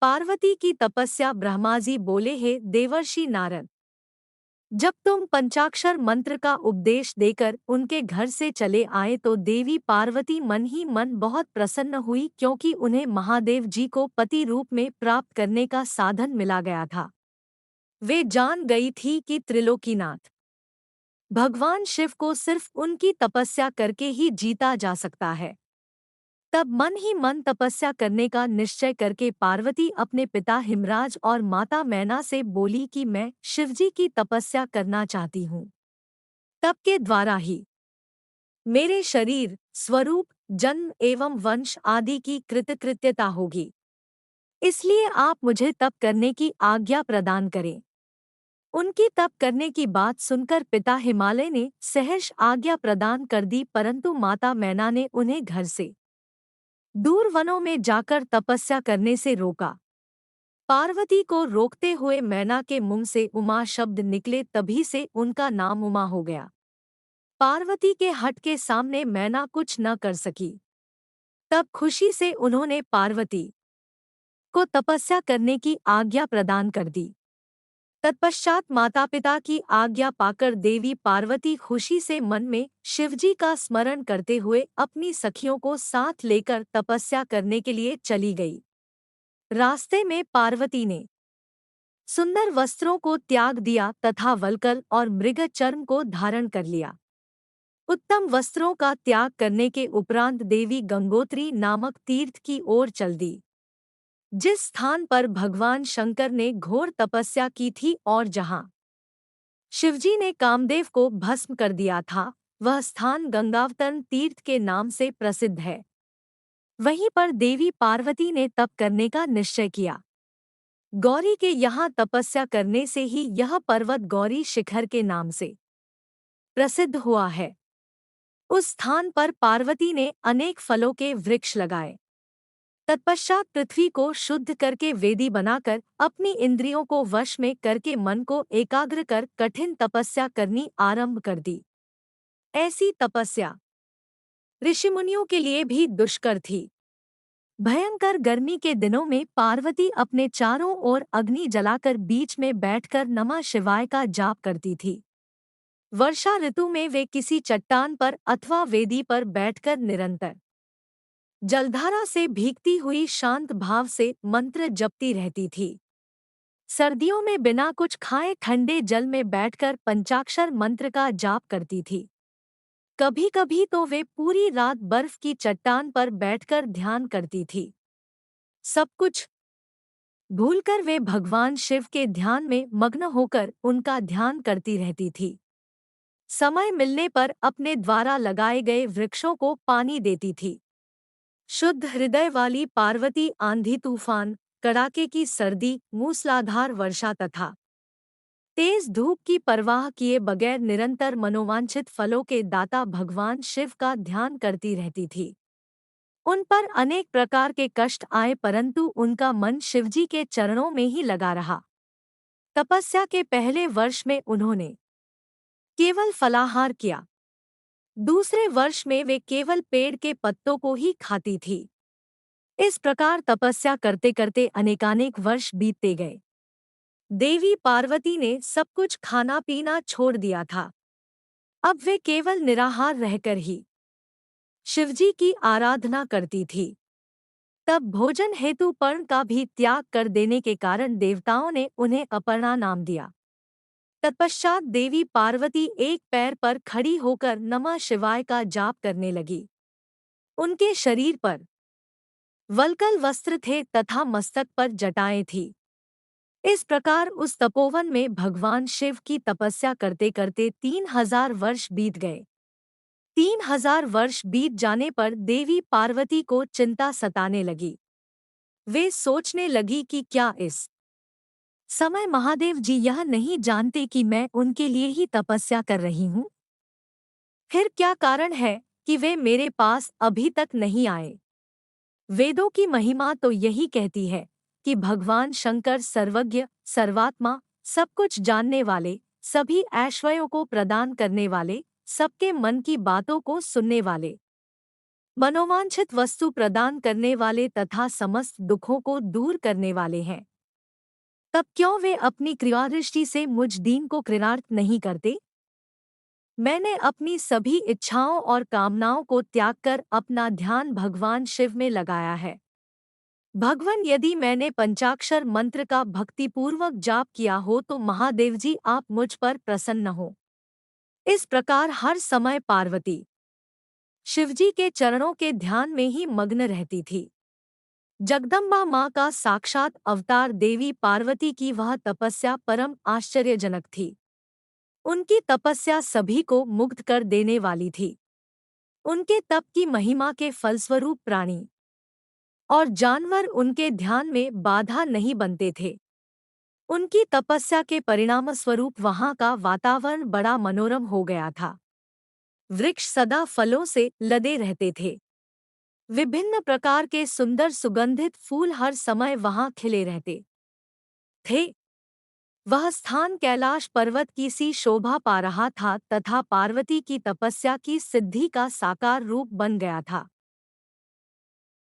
पार्वती की तपस्या। ब्रह्माजी बोले, हे देवर्षि नारद, जब तुम पंचाक्षर मंत्र का उपदेश देकर उनके घर से चले आए तो देवी पार्वती मन ही मन बहुत प्रसन्न हुई, क्योंकि उन्हें महादेव जी को पति रूप में प्राप्त करने का साधन मिला गया था। वे जान गई थी कि त्रिलोकीनाथ भगवान शिव को सिर्फ उनकी तपस्या करके ही जीता जा सकता है। तब मन ही मन तपस्या करने का निश्चय करके पार्वती अपने पिता हिमराज और माता मैना से बोली कि मैं शिवजी की तपस्या करना चाहती हूँ। तप के द्वारा ही मेरे शरीर, स्वरूप, जन्म एवं वंश आदि की कृतकृत्यता होगी। इसलिए आप मुझे तप करने की आज्ञा प्रदान करें। उनकी तप करने की बात सुनकर पिता हिमालय ने सहर्ष आज्ञा प्रदान कर दी, परंतु माता मैना ने उन्हें घर से दूर वनों में जाकर तपस्या करने से रोका। पार्वती को रोकते हुए मैना के मुंह से उमा शब्द निकले, तभी से उनका नाम उमा हो गया। पार्वती के हठ के सामने मैना कुछ न कर सकी। तब खुशी से उन्होंने पार्वती को तपस्या करने की आज्ञा प्रदान कर दी। तत्पश्चात माता पिता की आज्ञा पाकर देवी पार्वती खुशी से मन में शिवजी का स्मरण करते हुए अपनी सखियों को साथ लेकर तपस्या करने के लिए चली गई। रास्ते में पार्वती ने सुंदर वस्त्रों को त्याग दिया तथा वल्कल और मृग चर्म को धारण कर लिया। उत्तम वस्त्रों का त्याग करने के उपरांत देवी गंगोत्री नामक तीर्थ की ओर चल दी, जिस स्थान पर भगवान शंकर ने घोर तपस्या की थी और जहां शिवजी ने कामदेव को भस्म कर दिया था, वह स्थान गंगावतरण तीर्थ के नाम से प्रसिद्ध है। वहीं पर देवी पार्वती ने तप करने का निश्चय किया। गौरी के यहाँ तपस्या करने से ही यह पर्वत गौरी शिखर के नाम से प्रसिद्ध हुआ है। उस स्थान पर पार्वती ने अनेक फलों के वृक्ष लगाए। तत्पश्चात पृथ्वी को शुद्ध करके वेदी बनाकर अपनी इंद्रियों को वश में करके मन को एकाग्र कर कठिन तपस्या करनी आरंभ कर दी। ऐसी तपस्या ऋषिमुनियों के लिए भी दुष्कर थी। भयंकर गर्मी के दिनों में पार्वती अपने चारों ओर अग्नि जलाकर बीच में बैठकर नमः शिवाय का जाप करती थी। वर्षा ऋतु में वे किसी चट्टान पर अथवा वेदी पर बैठकर निरंतर जलधारा से भीगती हुई शांत भाव से मंत्र जपती रहती थी। सर्दियों में बिना कुछ खाए ठंडे जल में बैठकर पंचाक्षर मंत्र का जाप करती थी। कभी कभी तो वे पूरी रात बर्फ की चट्टान पर बैठकर ध्यान करती थी। सब कुछ भूलकर वे भगवान शिव के ध्यान में मग्न होकर उनका ध्यान करती रहती थी। समय मिलने पर अपने द्वारा लगाए गए वृक्षों को पानी देती थी। शुद्ध हृदय वाली पार्वती आंधी तूफान, कड़ाके की सर्दी, मूसलाधार वर्षा तथा तेज धूप की परवाह किए बगैर निरंतर मनोवांछित फलों के दाता भगवान शिव का ध्यान करती रहती थी। उन पर अनेक प्रकार के कष्ट आए, परंतु उनका मन शिवजी के चरणों में ही लगा रहा। तपस्या के पहले वर्ष में उन्होंने केवल फलाहार किया। दूसरे वर्ष में वे केवल पेड़ के पत्तों को ही खाती थी। इस प्रकार तपस्या करते करते अनेकानेक वर्ष बीतते गए। देवी पार्वती ने सब कुछ खाना पीना छोड़ दिया था। अब वे केवल निराहार रहकर ही शिवजी की आराधना करती थी। तब भोजन हेतु पर्ण का भी त्याग कर देने के कारण देवताओं ने उन्हें अपर्णा नाम दिया। तत्पश्चात देवी पार्वती एक पैर पर खड़ी होकर नमः शिवाय का जाप करने लगी। उनके शरीर पर वल्कल वस्त्र थे तथा मस्तक पर जटाएं थी। इस प्रकार उस तपोवन में भगवान शिव की तपस्या करते करते 3000 वर्ष बीत गए। 3000 वर्ष बीत जाने पर देवी पार्वती को चिंता सताने लगी। वे सोचने लगी कि क्या इस समय महादेव जी यह नहीं जानते कि मैं उनके लिए ही तपस्या कर रही हूँ? फिर क्या कारण है कि वे मेरे पास अभी तक नहीं आए? वेदों की महिमा तो यही कहती है कि भगवान शंकर सर्वज्ञ, सर्वात्मा, सब कुछ जानने वाले, सभी ऐश्वर्यों को प्रदान करने वाले, सबके मन की बातों को सुनने वाले, मनोवांछित वस्तु प्रदान करने वाले तथा समस्त दुखों को दूर करने वाले हैं। तब क्यों वे अपनी कृपादृष्टि से मुझ दीन को कृतार्थ नहीं करते? मैंने अपनी सभी इच्छाओं और कामनाओं को त्याग कर अपना ध्यान भगवान शिव में लगाया है। भगवन, यदि मैंने पंचाक्षर मंत्र का भक्तिपूर्वक जाप किया हो तो महादेव जी आप मुझ पर प्रसन्न हो। इस प्रकार हर समय पार्वती शिवजी के चरणों के ध्यान में ही मग्न रहती थी। जगदम्बा माँ का साक्षात अवतार देवी पार्वती की वह तपस्या परम आश्चर्यजनक थी। उनकी तपस्या सभी को मुग्ध कर देने वाली थी। उनके तप की महिमा के फलस्वरूप प्राणी और जानवर उनके ध्यान में बाधा नहीं बनते थे। उनकी तपस्या के परिणामस्वरूप वहाँ का वातावरण बड़ा मनोरम हो गया था। वृक्ष सदा फलों से लदे रहते थे। विभिन्न प्रकार के सुंदर सुगंधित फूल हर समय वहाँ खिले रहते थे। वह स्थान कैलाश पर्वत की सी शोभा पा रहा था तथा पार्वती की तपस्या की सिद्धि का साकार रूप बन गया था।